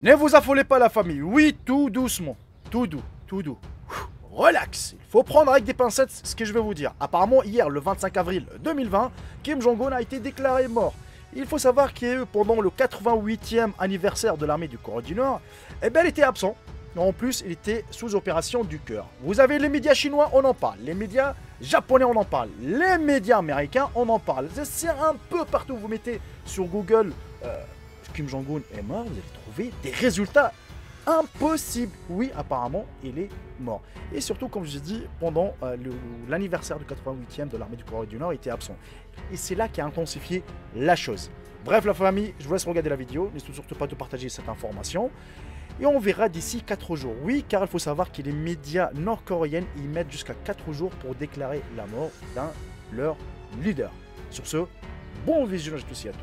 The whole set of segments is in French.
Ne vous affolez pas la famille, oui, tout doucement, tout doux, tout doux. Relax, il faut prendre avec des pincettes ce que je vais vous dire. Apparemment, hier, le 25 avril 2020, Kim Jong-un a été déclaré mort. Il faut savoir que pendant le 88e anniversaire de l'armée du Corée du Nord, eh ben, il était absent. En plus, il était sous opération du cœur. Vous avez les médias chinois, on en parle. Les médias japonais, on en parle. Les médias américains, on en parle. C'est un peu partout. Vous mettez sur Google Kim Jong-un est mort, vous allez trouver des résultats impossibles. Oui, apparemment, il est mort. Et surtout, comme je dis, pendant l'anniversaire du 88e de l'armée du Corée du Nord, il était absent. Et c'est là qui a intensifié la chose. Bref, la famille, je vous laisse regarder la vidéo. N'hésitez surtout pas de partager cette information. Et on verra d'ici 4 jours. Oui, car il faut savoir que les médias nord-coréens y mettent jusqu'à 4 jours pour déclarer la mort d'un leur leader. Sur ce, bon visionnage à tous et à toutes.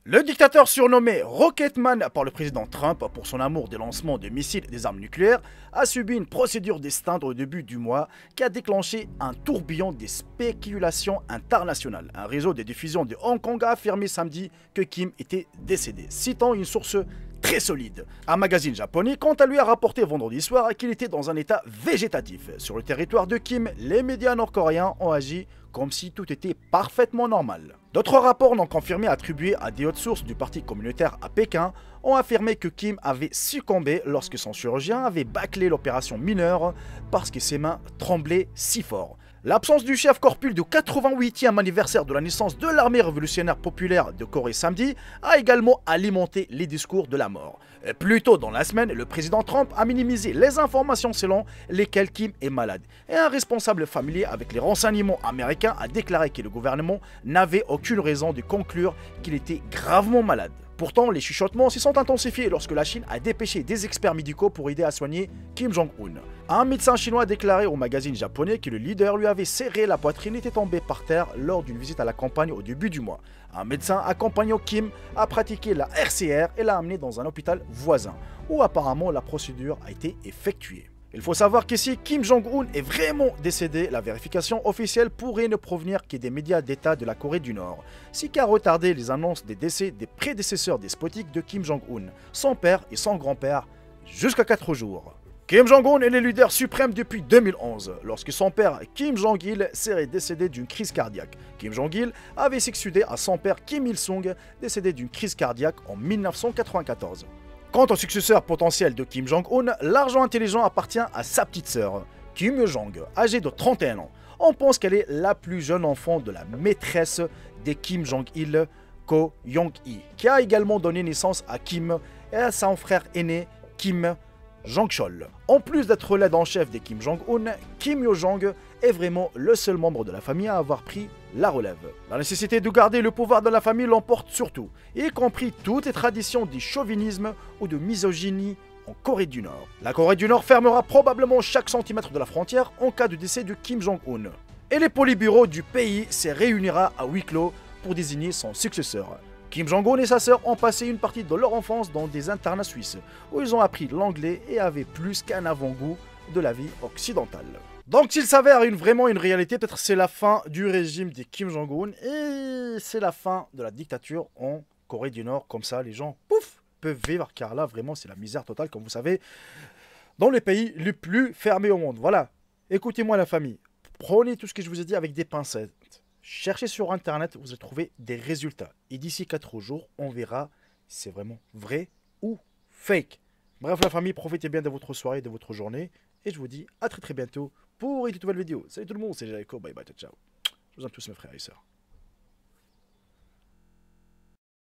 Le dictateur surnommé Rocketman par le président Trump pour son amour des lancements de missiles et des armes nucléaires a subi une procédure d'extinction au début du mois qui a déclenché un tourbillon des spéculations internationales. Un réseau de diffusion de Hong Kong a affirmé samedi que Kim était décédé, citant une source très solide. Un magazine japonais, quant à lui, a rapporté vendredi soir qu'il était dans un état végétatif. Sur le territoire de Kim, les médias nord-coréens ont agi comme si tout était parfaitement normal. D'autres rapports non confirmés attribués à des hautes sources du parti communautaire à Pékin ont affirmé que Kim avait succombé lorsque son chirurgien avait bâclé l'opération mineure parce que ses mains tremblaient si fort. L'absence du chef corpus du 88e anniversaire de la naissance de l'armée révolutionnaire populaire de Corée samedi a également alimenté les discours de la mort. Plus tôt dans la semaine, le président Trump a minimisé les informations selon lesquelles Kim est malade. Et un responsable familier avec les renseignements américains a déclaré que le gouvernement n'avait aucune raison de conclure qu'il était gravement malade. Pourtant, les chuchotements se sont intensifiés lorsque la Chine a dépêché des experts médicaux pour aider à soigner Kim Jong-un. Un médecin chinois a déclaré au magazine japonais que le leader lui avait serré la poitrine et était tombé par terre lors d'une visite à la campagne au début du mois. Un médecin accompagnant Kim a pratiqué la RCR et l'a amené dans un hôpital voisin, où apparemment la procédure a été effectuée. Il faut savoir qu'ici, Kim Jong-un est vraiment décédé. La vérification officielle pourrait ne provenir que des médias d'État de la Corée du Nord, ce qui a retardé les annonces des décès des prédécesseurs despotiques de Kim Jong-un, son père et son grand-père, jusqu'à 4 jours. Kim Jong-un est le leader suprême depuis 2011, lorsque son père Kim Jong-il serait décédé d'une crise cardiaque. Kim Jong-il avait succédé à son père Kim Il-sung, décédé d'une crise cardiaque en 1994. Quant au successeur potentiel de Kim Jong-un, l'argent intelligent appartient à sa petite sœur, Kim Yo-jong, âgée de 31 ans. On pense qu'elle est la plus jeune enfant de la maîtresse de Kim Jong-il, Ko Yong-hee, qui a également donné naissance à Kim et à son frère aîné, Kim Jong-chol. En plus d'être l'aide en chef de Kim Jong-un, Kim Yo-jong est vraiment le seul membre de la famille à avoir pris la relève. La nécessité de garder le pouvoir de la famille l'emporte surtout, y compris toutes les traditions du chauvinisme ou de misogynie en Corée du Nord. La Corée du Nord fermera probablement chaque centimètre de la frontière en cas de décès de Kim Jong-un. Et les polybureaux du pays se réunira à huis clos pour désigner son successeur. Kim Jong-un et sa sœur ont passé une partie de leur enfance dans des internats suisses, où ils ont appris l'anglais et avaient plus qu'un avant-goût de la vie occidentale. Donc s'il s'avère vraiment une réalité, peut-être c'est la fin du régime de Kim Jong-un et c'est la fin de la dictature en Corée du Nord. Comme ça, les gens, pouf, peuvent vivre, car là, vraiment, c'est la misère totale, comme vous savez, dans les pays les plus fermés au monde. Voilà, écoutez-moi la famille, prenez tout ce que je vous ai dit avec des pincettes. Cherchez sur internet, vous allez trouver des résultats. Et d'ici 4 jours, on verra si c'est vraiment vrai ou fake. Bref la famille, profitez bien de votre soirée, de votre journée. Et je vous dis à très bientôt pour une toute nouvelle vidéo. Salut tout le monde, c'est Jacob, bye bye, ciao. Je vous aime tous mes frères et sœurs.